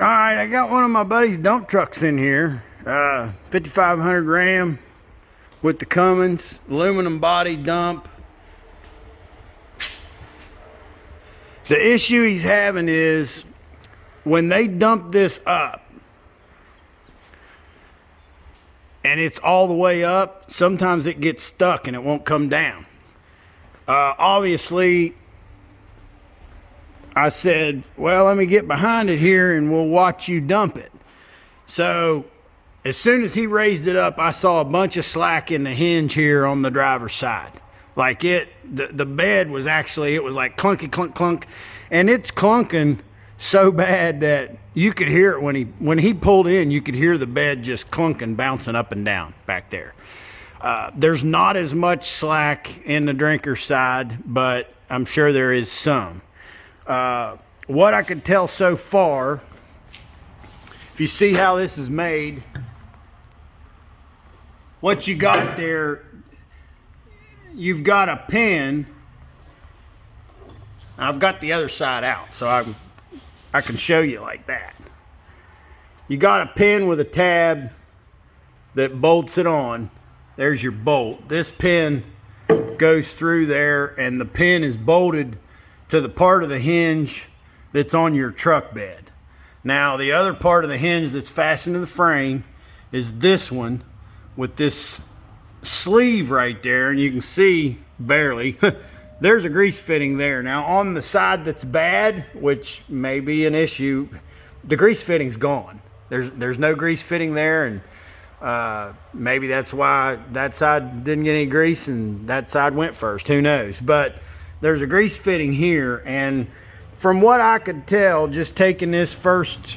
All right, I got one of my buddy's dump trucks in here. 5500 Ram with the Cummins, aluminum body dump. The issue he's having is when they dump this up and it's all the way up, sometimes it gets stuck and it won't come down. Obviously, I said, well, let me get behind it here and we'll watch you dump it. So as soon as he raised it up, I saw a bunch of slack in the hinge here on the driver's side. Like the bed was actually, it was like clunky, clunk, clunk. And it's clunking so bad that you could hear it when he pulled in, you could hear the bed just clunking, bouncing up and down back there. There's not as much slack in the drinker side, but I'm sure there is some. What I could tell so far, if you see how this is made, what you got there, you've got a pin. I've got the other side out, so I can show you like that. You got a pin with a tab that bolts it on. There's your bolt. This pin goes through there, and the pin is bolted to the part of the hinge that's on your truck bed. Now, the other part of the hinge that's fastened to the frame is this one with this sleeve right there, and you can see barely there's a grease fitting there. Now, on the side that's bad, which may be an issue, the grease fitting's gone. There's no grease fitting there, and maybe that's why that side didn't get any grease and that side went first. Who knows? But there's a grease fitting here, and from what I could tell, just taking this first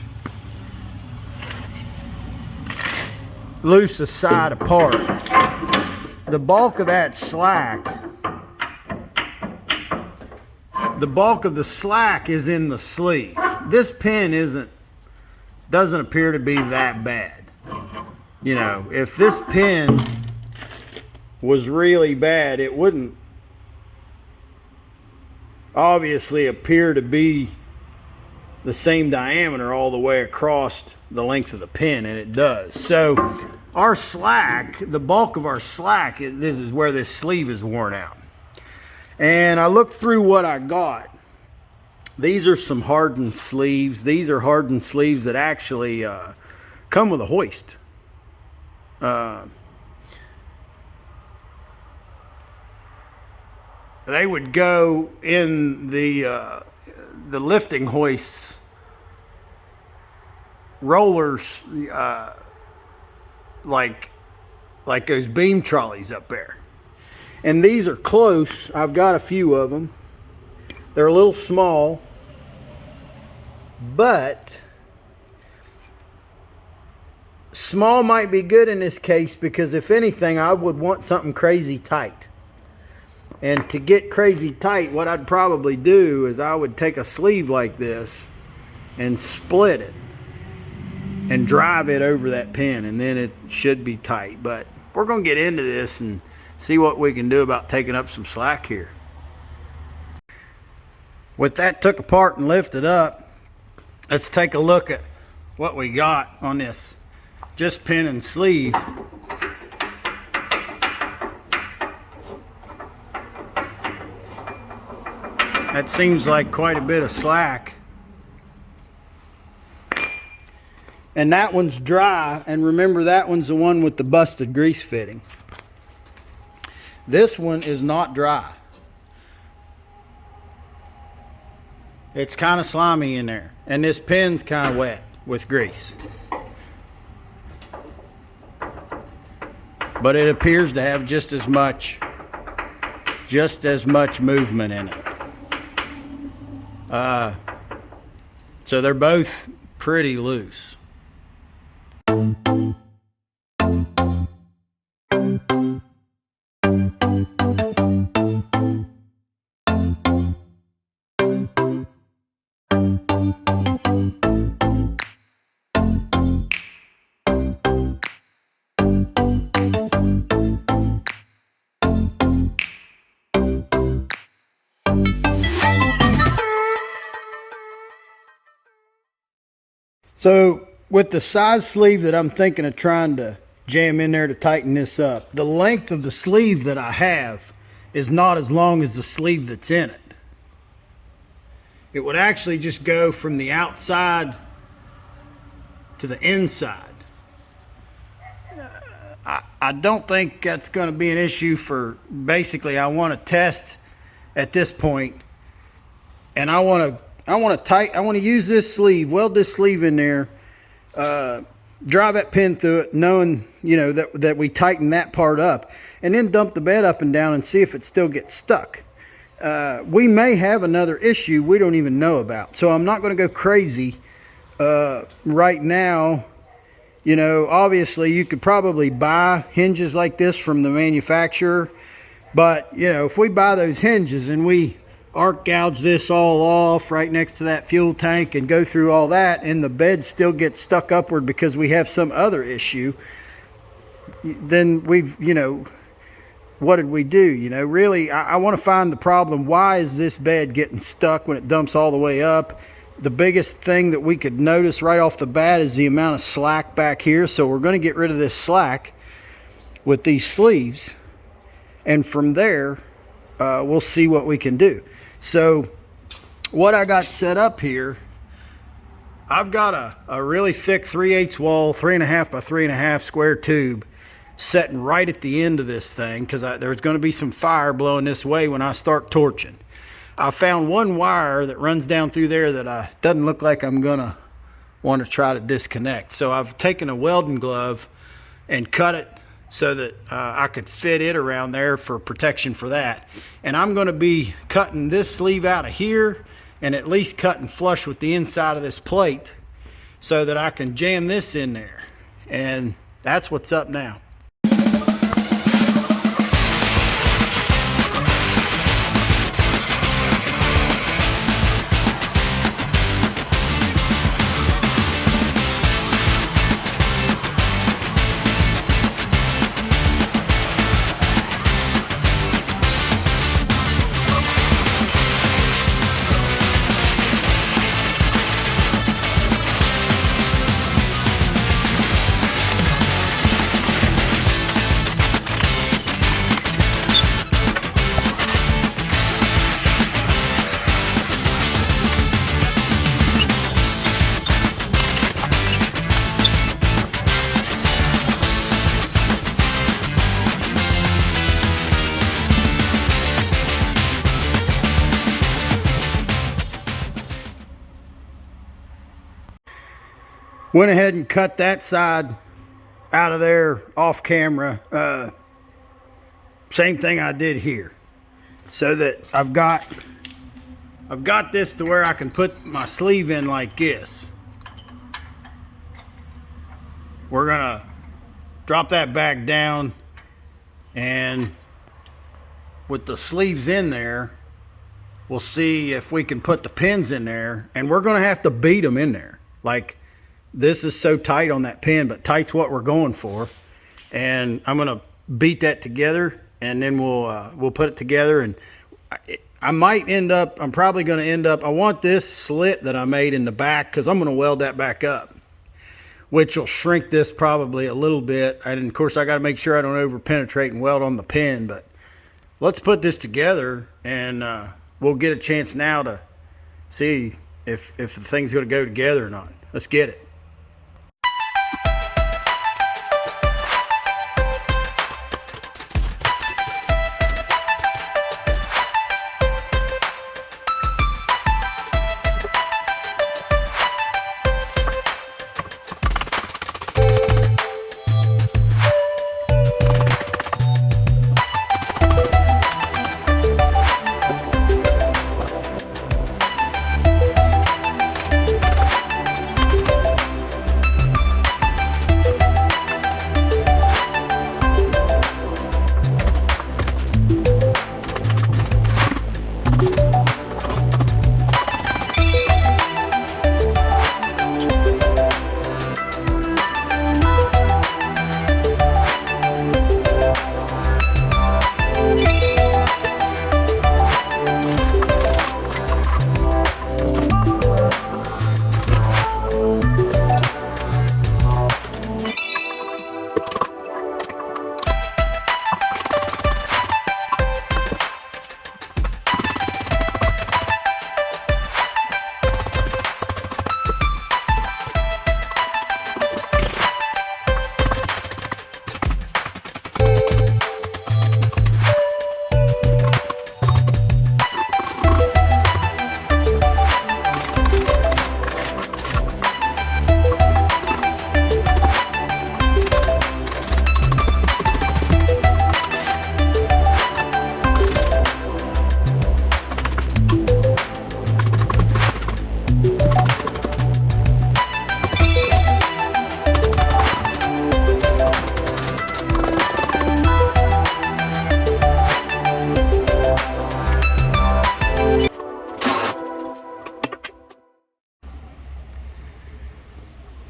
loose side apart, the bulk of that slack, the bulk of the slack is in the sleeve. This pin doesn't appear to be that bad. You know, if this pin was really bad, it wouldn't obviously appear to be the same diameter all the way across the length of the pin, and it does. So our slack, the bulk of our slack, this is where this sleeve is worn out. And I looked through what I got. These are some hardened sleeves. These are hardened sleeves that actually come with a hoist. They would go in the lifting hoists, rollers, like those beam trolleys up there. And these are close. I've got a few of them. They're a little small, but small might be good in this case, because if anything, I would want something crazy tight. And to get crazy tight, what I'd probably do is I would take a sleeve like this and split it and drive it over that pin, and then it should be tight. But we're going to get into this and see what we can do about taking up some slack here. With that took apart and lifted up, let's take a look at what we got on this just pin and sleeve. That seems like quite a bit of slack. And that one's dry, and remember, that one's the one with the busted grease fitting. This one is not dry. It's kind of slimy in there, and this pin's kind of wet with grease. But it appears to have just as much movement in it. So they're both pretty loose. So with the size sleeve that I'm thinking of trying to jam in there to tighten this up, the length of the sleeve that I have is not as long as the sleeve that's in it. It would actually just go from the outside to the inside. I don't think that's going to be an issue for, basically I want to test at this point, and I want to use this sleeve, weld this sleeve in there, drive that pin through it, knowing, you know, that we tighten that part up, and then dump the bed up and down and see if it still gets stuck. We may have another issue we don't even know about, so I'm not going to go crazy right now. You know, obviously you could probably buy hinges like this from the manufacturer, but you know, if we buy those hinges and we arc gouge this all off right next to that fuel tank and go through all that, and the bed still gets stuck upward because we have some other issue, then we've, you know, what did we do? You know, really, I want to find the problem. Why is this bed getting stuck when it dumps all the way up? The biggest thing that we could notice right off the bat is the amount of slack back here. So we're going to get rid of this slack with these sleeves, and from there we'll see what we can do. So what I got set up here, I've got a really thick 3/8 wall, 3.5 by 3.5 square tube setting right at the end of this thing, because there's going to be some fire blowing this way when I start torching. I found one wire that runs down through there that doesn't look like I'm gonna want to try to disconnect. So I've taken a welding glove and cut it so that I could fit it around there for protection for that. And I'm going to be cutting this sleeve out of here and at least cutting flush with the inside of this plate so that I can jam this in there. And that's what's up now. Went ahead and cut that side out of there off camera. Same thing I did here, so that I've got this to where I can put my sleeve in like this. We're gonna drop that back down, and with the sleeves in there, we'll see if we can put the pins in there, and we're gonna have to beat them in there. Like, this is so tight on that pin, but tight's what we're going for. And I'm gonna beat that together, and then we'll put it together. And I might end up, I'm probably gonna end up, I want this slit that I made in the back, because I'm gonna weld that back up, which will shrink this probably a little bit. And of course I gotta make sure I don't over penetrate and weld on the pin. But let's put this together, and we'll get a chance now to see if the thing's gonna go together or not. Let's get it.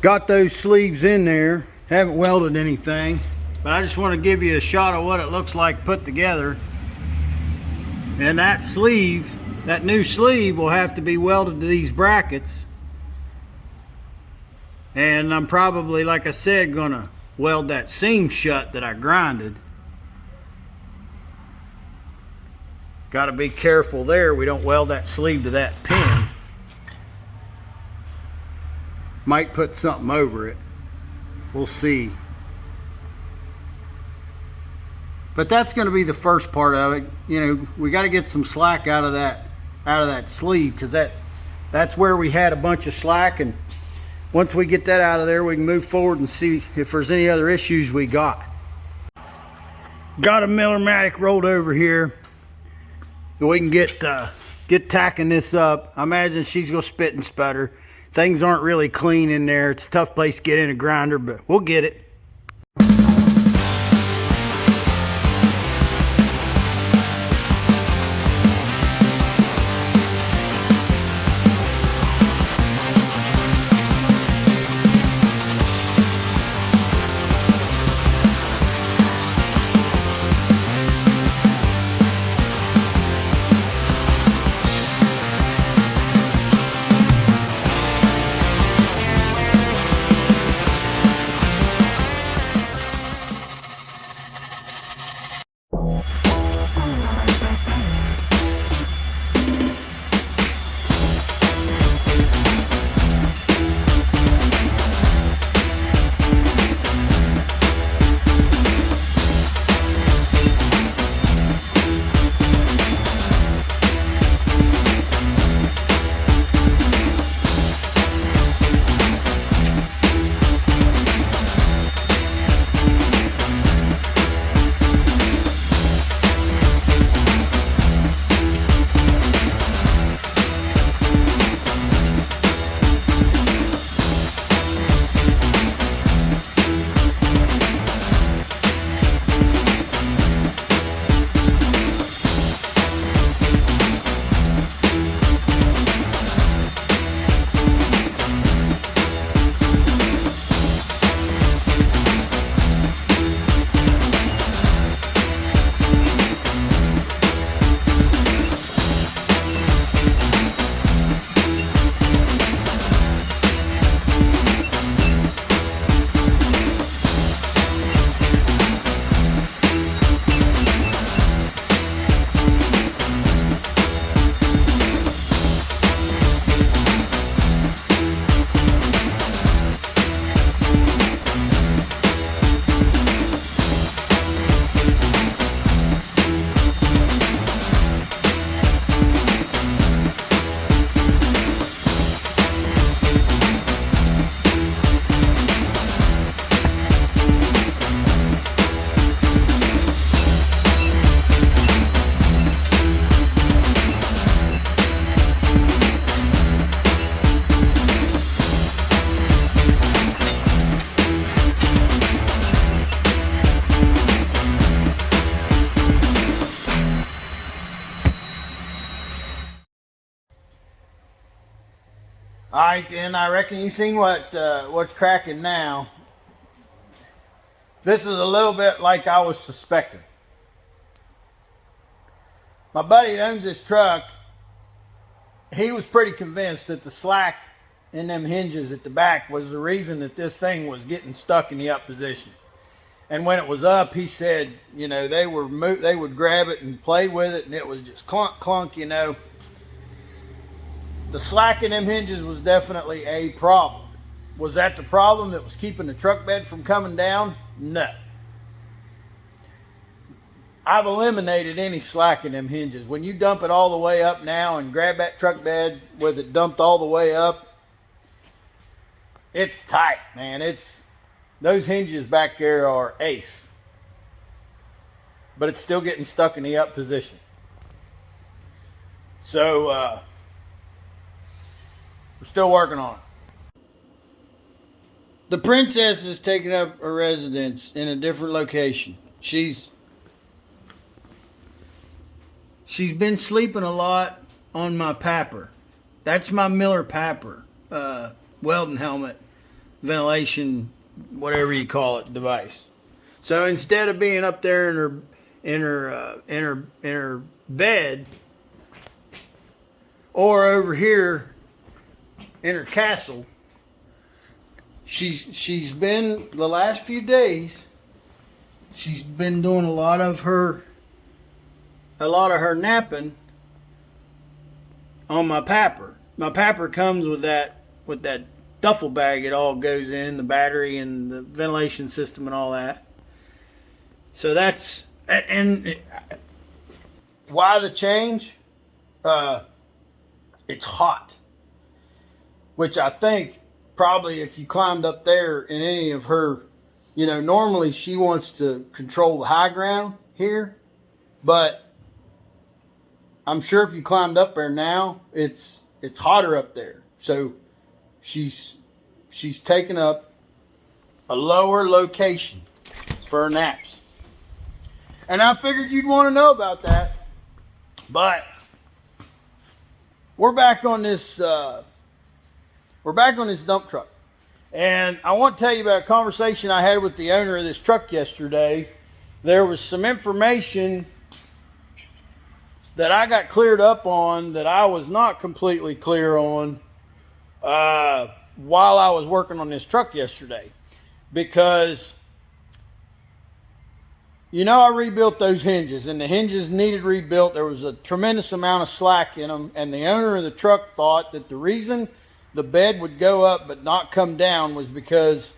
Got those sleeves in there. Haven't welded anything, but I just want to give you a shot of what it looks like put together. And that sleeve, that new sleeve, will have to be welded to these brackets. And I'm probably, like I said, gonna weld that seam shut that I grinded. Got to be careful there we don't weld that sleeve to that pin. Might put something over it. We'll see. But that's going to be the first part of it. You know, we got to get some slack out of that sleeve, because that's where we had a bunch of slack, and once we get that out of there, we can move forward and see if there's any other issues we got. Got a Miller-Matic rolled over here so we can get tacking this up. I imagine she's gonna spit and sputter. Things aren't really clean in there. It's a tough place to get in a grinder, but we'll get it. All right, then, I reckon you've seen what's cracking now. This is a little bit like I was suspecting. My buddy that owns this truck, he was pretty convinced that the slack in them hinges at the back was the reason that this thing was getting stuck in the up position. And when it was up, he said, you know, they would grab it and play with it, and it was just clunk, clunk, you know. The slack in them hinges was definitely a problem. Was that the problem that was keeping the truck bed from coming down? No. I've eliminated any slack in them hinges. When you dump it all the way up now and grab that truck bed with it dumped all the way up, it's tight, man. Those hinges back there are ace. But it's still getting stuck in the up position. So, we're still working on it. The princess is taking up a residence in a different location. She's been sleeping a lot on my papper. That's my Miller papper welding helmet ventilation, whatever you call it, device. So instead of being up there in her bed, or over here in her castle, she's been, the last few days, she's been doing a lot of her napping on my papper. My papper comes with that duffel bag. It all goes in, the battery and the ventilation system and all that. So that's, and why the change? It's hot, which I think probably if you climbed up there in any of her, normally she wants to control the high ground here, but I'm sure if you climbed up there now, it's hotter up there. So she's taken up a lower location for her naps. And I figured you'd want to know about that. But we're back on this dump truck. And I want to tell you about a conversation I had with the owner of this truck yesterday. There was some information that I got cleared up on that I was not completely clear on while I was working on this truck yesterday. Because I rebuilt those hinges, and the hinges needed rebuilt. There was a tremendous amount of slack in them, and the owner of the truck thought that the reason the bed would go up but not come down was because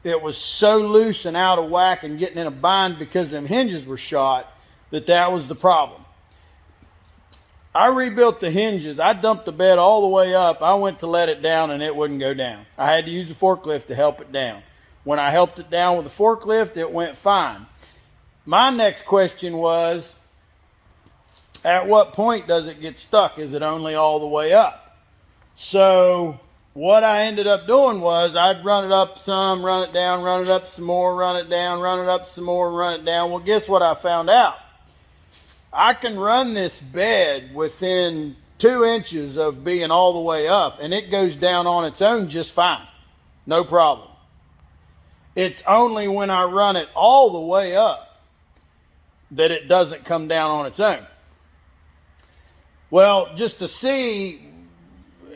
it was so loose and out of whack and getting in a bind because them hinges were shot, that was the problem. I rebuilt the hinges. I dumped the bed all the way up. I went to let it down, and it wouldn't go down. I had to use the forklift to help it down. When I helped it down with the forklift, it went fine. My next question was, at what point does it get stuck? Is it only all the way up? So what I ended up doing was I'd run it up some, run it down, run it up some more, run it down, run it up some more, run it down. Well, guess what I found out? I can run this bed within 2 inches of being all the way up, and it goes down on its own just fine. No problem. It's only when I run it all the way up that it doesn't come down on its own. Well, just to see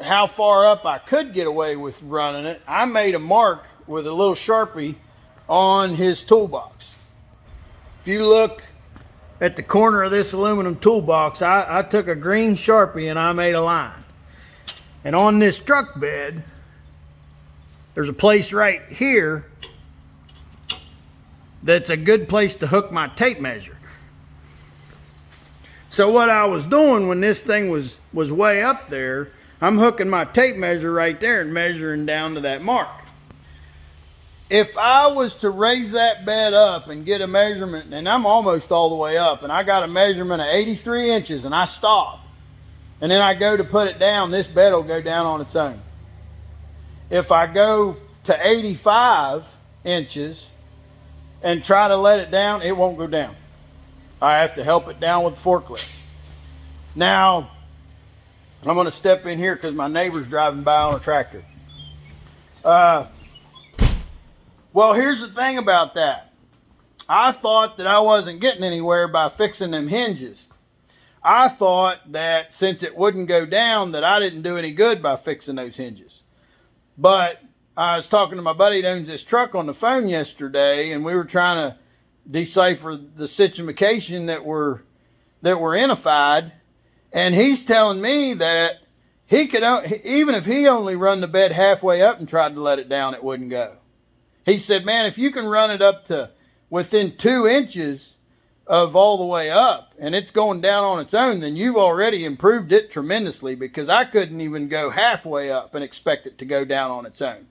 how far up I could get away with running it, I made a mark with a little Sharpie on his toolbox. If you look at the corner of this aluminum toolbox, I took a green Sharpie and I made a line. And on this truck bed, there's a place right here that's a good place to hook my tape measure. So what I was doing when this thing was way up there, I'm hooking my tape measure right there and measuring down to that mark. If I was to raise that bed up and get a measurement, and I'm almost all the way up, and I got a measurement of 83 inches, and I stop, and then I go to put it down, this bed will go down on its own. If I go to 85 inches and try to let it down, it won't go down. I have to help it down with the forklift. Now, I'm going to step in here because my neighbor's driving by on a tractor. Well, here's the thing about that. I thought that I wasn't getting anywhere by fixing them hinges. I thought that since it wouldn't go down, that I didn't do any good by fixing those hinges. But I was talking to my buddy that owns this truck on the phone yesterday, and we were trying to decipher the situation that were identified, and he's telling me that he could, even if he only run the bed halfway up and tried to let it down, it wouldn't go. He said, man, if you can run it up to within 2 inches of all the way up and it's going down on its own, then you've already improved it tremendously, because I couldn't even go halfway up and expect it to go down on its own.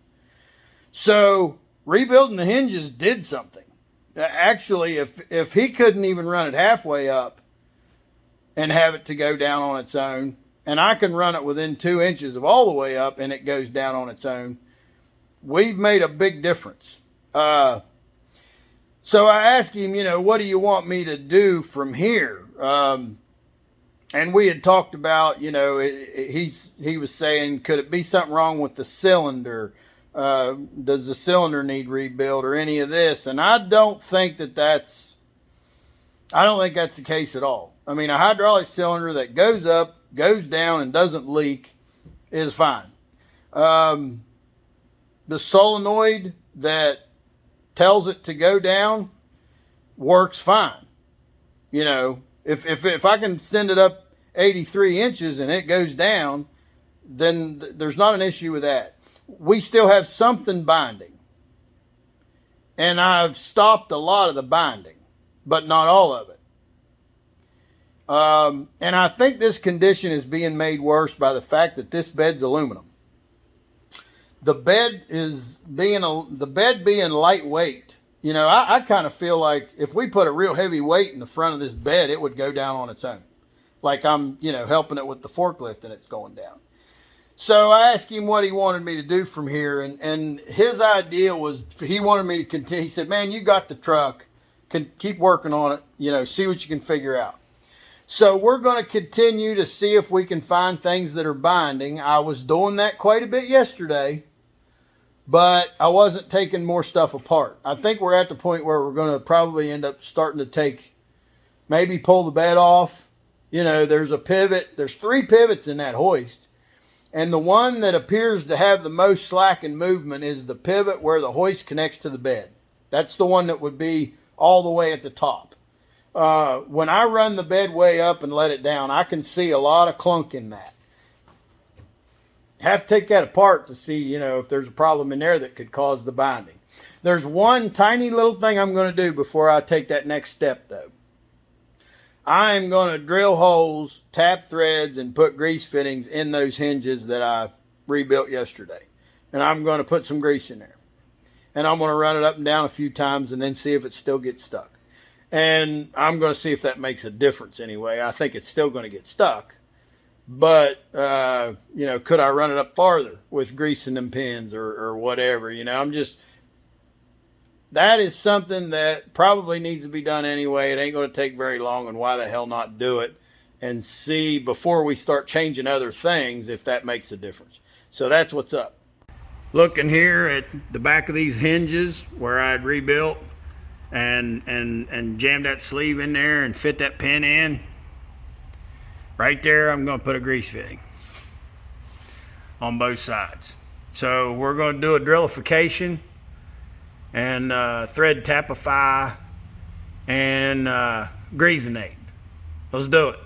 So rebuilding the hinges did something. Actually, if he couldn't even run it halfway up and have it to go down on its own, and I can run it within 2 inches of all the way up and it goes down on its own, we've made a big difference. So I asked him, what do you want me to do from here? And we had talked about, he was saying, could it be something wrong with the cylinder? Does the cylinder need rebuilt or any of this? And I don't think that's the case at all. I mean, a hydraulic cylinder that goes up, goes down, and doesn't leak is fine. The solenoid that tells it to go down works fine. You know, if I can send it up 83 inches and it goes down, then there's not an issue with that. We still have something binding. And I've stopped a lot of the binding, but not all of it. And I think this condition is being made worse by the fact that this bed's aluminum. The bed being lightweight. You know, I kind of feel like if we put a real heavy weight in the front of this bed, it would go down on its own. Like I'm, helping it with the forklift and it's going down. So I asked him what he wanted me to do from here. And his idea was he wanted me to continue. He said, man, you got the truck. Keep working on it. See what you can figure out. So we're going to continue to see if we can find things that are binding. I was doing that quite a bit yesterday, but I wasn't taking more stuff apart. I think we're at the point where we're going to probably end up starting to maybe pull the bed off. There's a pivot. There's 3 pivots in that hoist. And the one that appears to have the most slack in movement is the pivot where the hoist connects to the bed. That's the one that would be all the way at the top. When I run the bed way up and let it down, I can see a lot of clunk in that. Have to take that apart to see, if there's a problem in there that could cause the binding. There's one tiny little thing I'm going to do before I take that next step, though. I am going to drill holes, tap threads, and put grease fittings in those hinges that I rebuilt yesterday. And I'm going to put some grease in there. And I'm going to run it up and down a few times and then see if it still gets stuck. And I'm going to see if that makes a difference anyway. I think it's still going to get stuck. But, could I run it up farther with greasing them pins or whatever? That is something that probably needs to be done anyway. It ain't going to take very long, and why the hell not do it and see before we start changing other things if that makes a difference. So that's what's up. Looking here at the back of these hinges where I'd rebuilt and jammed that sleeve in there and fit that pin in. Right there, I'm going to put a grease fitting on both sides. So we're going to do a drillification and thread tapify and greasinate. Let's do it.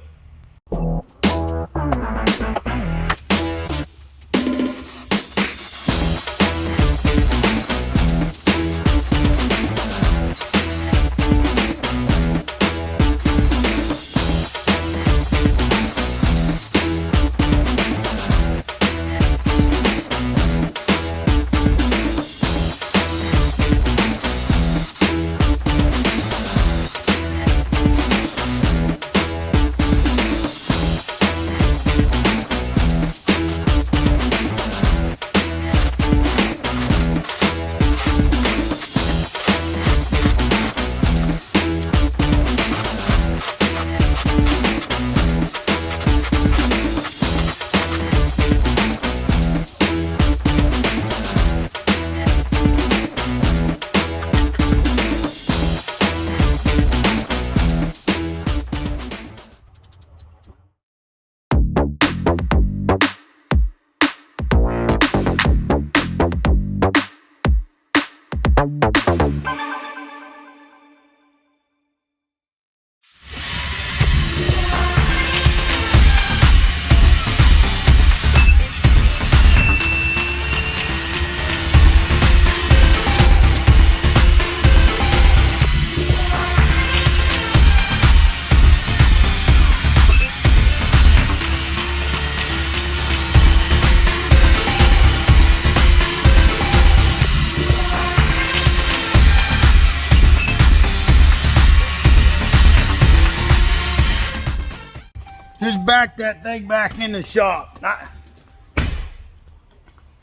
Just back that thing back in the shop.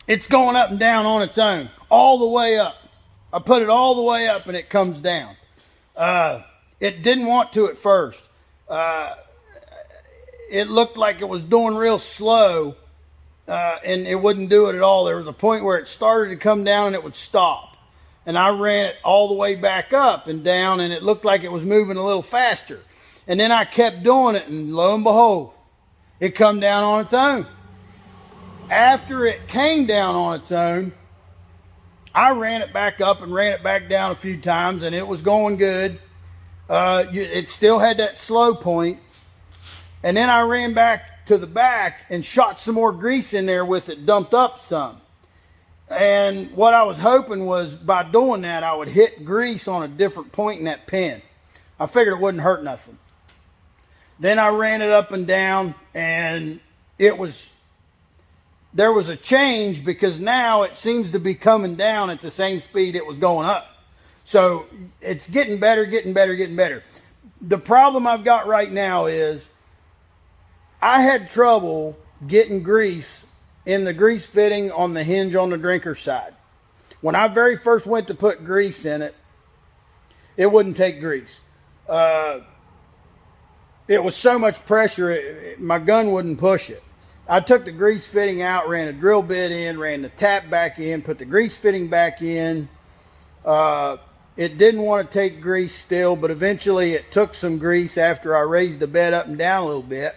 It's going up and down on its own, all the way up. I put it all the way up and it comes down. It didn't want to at first. It looked like it was doing real slow and it wouldn't do it at all. There was a point where it started to come down and it would stop. And I ran it all the way back up and down, and it looked like it was moving a little faster. And then I kept doing it, and lo and behold, it come down on its own. After it came down on its own, I ran it back up and ran it back down a few times, and it was going good. It still had that slow point. And then I ran back to the back and shot some more grease in there with it, dumped up some. And what I was hoping was by doing that, I would hit grease on a different point in that pin. I figured it wouldn't hurt nothing. Then I ran it up and down, and there was a change, because now it seems to be coming down at the same speed it was going up. So it's getting better, getting better, getting better. The problem I've got right now is I had trouble getting grease in the grease fitting on the hinge on the drinker side. When I very first went to put grease in it, it wouldn't take grease. It was so much pressure, my gun wouldn't push it. I took the grease fitting out, ran a drill bit in, ran the tap back in, put the grease fitting back in. It didn't want to take grease still, but eventually it took some grease after I raised the bed up and down a little bit.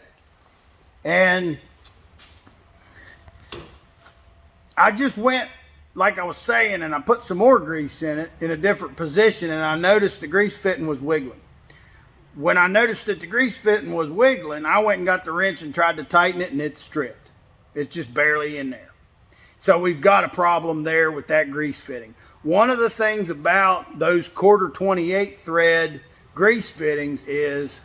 And I just went, like I was saying, and I put some more grease in it in a different position, and I noticed the grease fitting was wiggling. When I noticed that the grease fitting was wiggling, I went and got the wrench and tried to tighten it, and it's stripped. It's just barely in there. So we've got a problem there with that grease fitting. One of the things about those 1/4 28 thread grease fittings is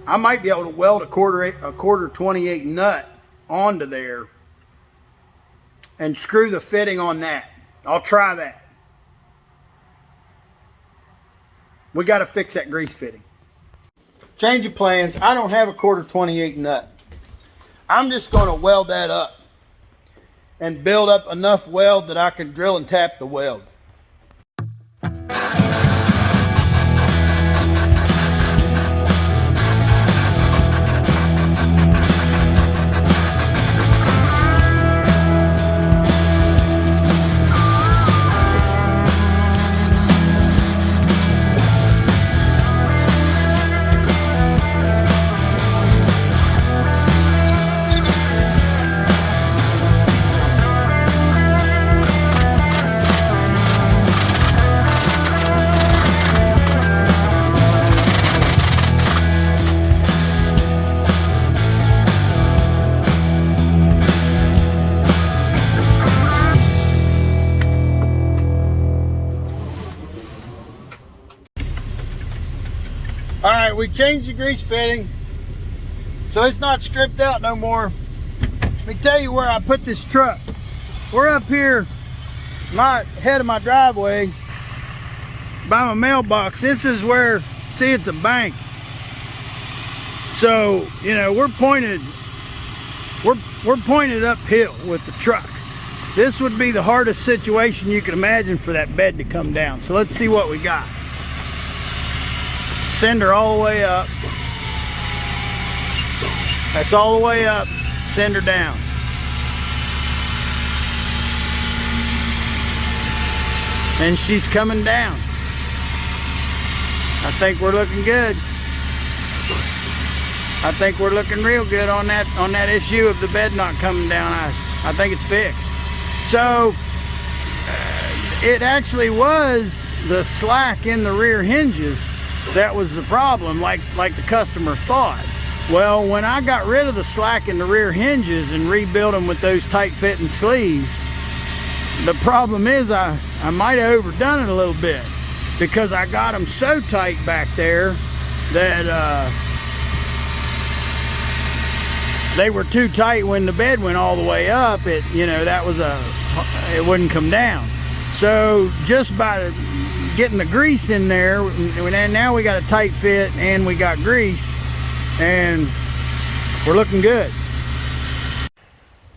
I might be able to weld a quarter 28 nut onto there and screw the fitting on that. I'll try that. We got to fix that grease fitting. Change of plans. I don't have a 1/4 28 nut. I'm just going to weld that up and build up enough weld that I can drill and tap the weld. All right, we changed the grease fitting, so it's not stripped out no more. Let me tell you where I put this truck. We're up here, head of my driveway, by my mailbox. This is where, see, it's a bank. So, you know, we're pointed uphill with the truck. This would be the hardest situation you can imagine for that bed to come down. So let's see what we got. Send her all the way up. That's all the way up. Send her down. And she's coming down. I think we're looking good. I think we're looking real good on that issue of the bed not coming down. I think it's fixed. So it actually was the slack in the rear hinges that was the problem, like the customer thought. Well, when I got rid of the slack in the rear hinges and rebuilt them with those tight fitting sleeves, the problem is I might have overdone it a little bit, because I got them so tight back there that they were too tight. When the bed went all the way up, it wouldn't come down. So just by getting the grease in there, and now we got a tight fit and we got grease, and we're looking good.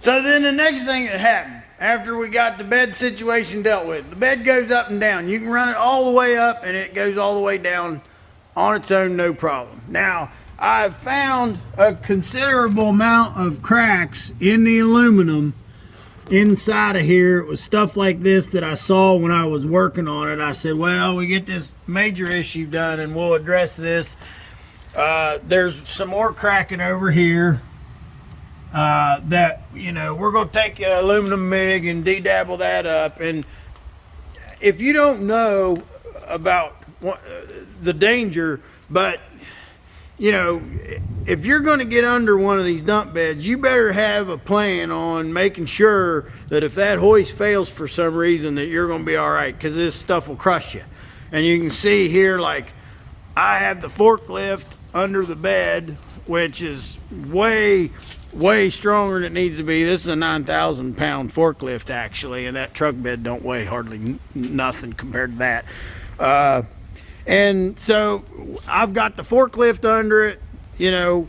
So then the next thing that happened after we got the bed situation dealt with, the bed goes up and down. You can run it all the way up and it goes all the way down on its own, no problem. Now I've found a considerable amount of cracks in the aluminum inside of here. It was stuff like this that I saw when I was working on it. I said, well, we get this major issue done and we'll address this. There's some more cracking over here that, you know, we're going to take aluminum MIG and de-dabble that up. And if you don't know about the danger, but you know, if you're going to get under one of these dump beds, you better have a plan on making sure that if that hoist fails for some reason, that you're going to be all right, because this stuff will crush you. And you can see here, like, I have the forklift under the bed, which is way stronger than it needs to be. This is a 9,000 pound forklift actually, and that truck bed don't weigh hardly nothing compared to that. And so I've got the forklift under it, you know,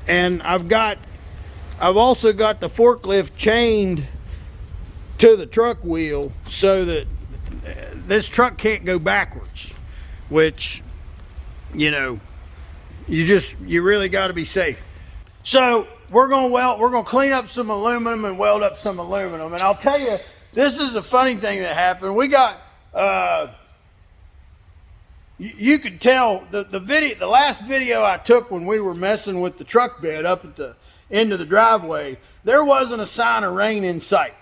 and I've also got the forklift chained to the truck wheel so that this truck can't go backwards, which, you know, you really got to be safe. So we're going to clean up some aluminum and weld up some aluminum. And I'll tell you, this is a funny thing that happened. We got, you could tell the last video I took when we were messing with the truck bed up at the end of the driveway, there wasn't a sign of rain in sight.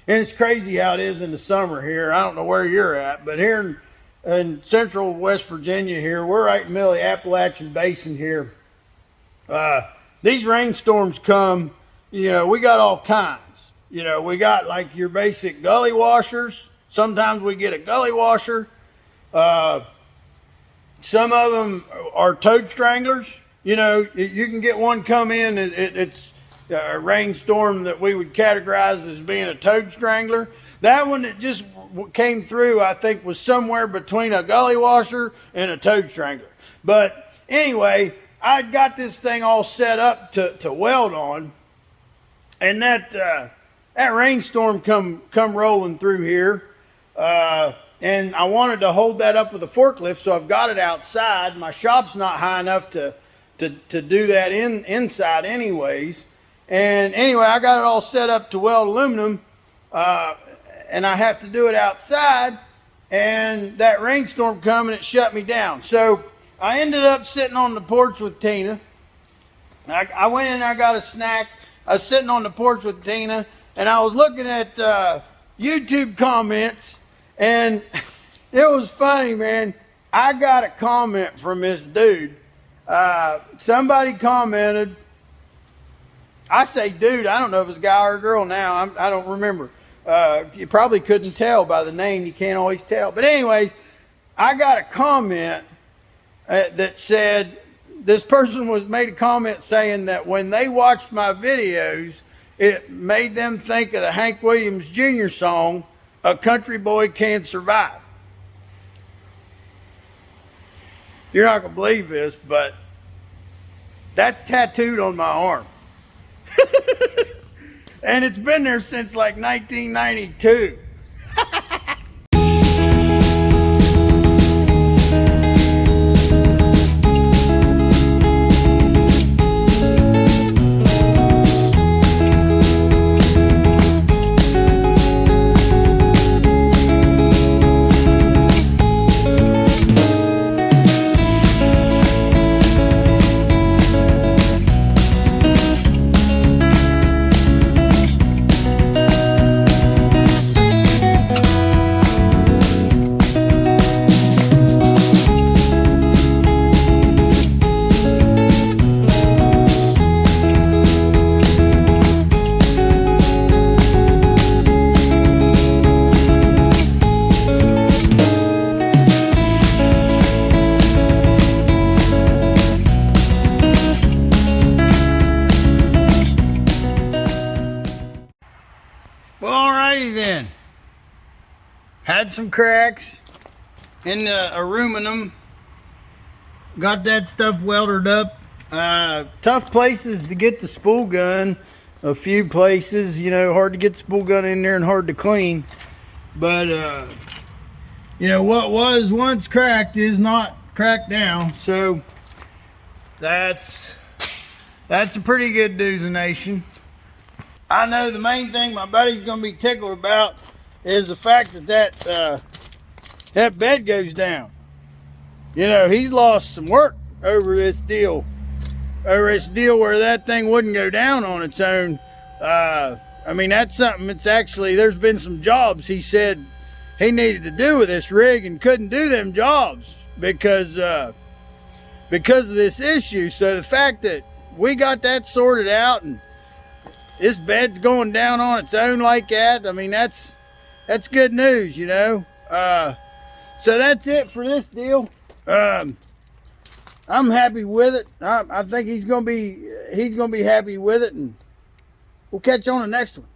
And it's crazy how it is in the summer here. I don't know where you're at, but here in central West Virginia here, we're right in the middle of the Appalachian Basin here. These rainstorms come, you know, we got all kinds. You know, we got like your basic gully washers. Sometimes we get a gully washer. Some of them are toad stranglers. You know, you can get one come in, it's a rainstorm that we would categorize as being a toad strangler. That one that just came through, I think, was somewhere between a gully washer and a toad strangler. But anyway, I got this thing all set up to weld on, and that rainstorm come rolling through here. And I wanted to hold that up with a forklift, so I've got it outside. My shop's not high enough to do that inside anyways. And anyway, I got it all set up to weld aluminum, and I have to do it outside, and that rainstorm come and it shut me down. So I ended up sitting on the porch with Tina. I went in and I got a snack. I was sitting on the porch with Tina, and I was looking at YouTube comments. And it was funny, man. I got a comment from this dude. Somebody commented. I say dude, I don't know if it's a guy or a girl now. I don't remember. You probably couldn't tell by the name. You can't always tell. But anyways, I got a comment that said, this person made a comment saying that when they watched my videos, it made them think of the Hank Williams Jr. song, "A Country Boy Can Survive." You're not going to believe this, but that's tattooed on my arm. And it's been there since like 1992. Well, alrighty then. Had some cracks in the aluminum. Got that stuff welded up. Tough places to get the spool gun. A few places, you know, hard to get the spool gun in there and hard to clean. But, you know, what was once cracked is not cracked now. So that's That's a pretty good doozination. I know the main thing my buddy's gonna be tickled about is the fact that that bed goes down. You know, he's lost some work over this deal. Over this deal where that thing wouldn't go down on its own. I mean, that's something that's actually, there's been some jobs he said he needed to do with this rig and couldn't do them jobs because of this issue. So the fact that we got that sorted out and this bed's going down on its own like that, I mean, that's good news, you know. So that's it for this deal. I'm happy with it. I think he's gonna be happy with it, and we'll catch you on the next one.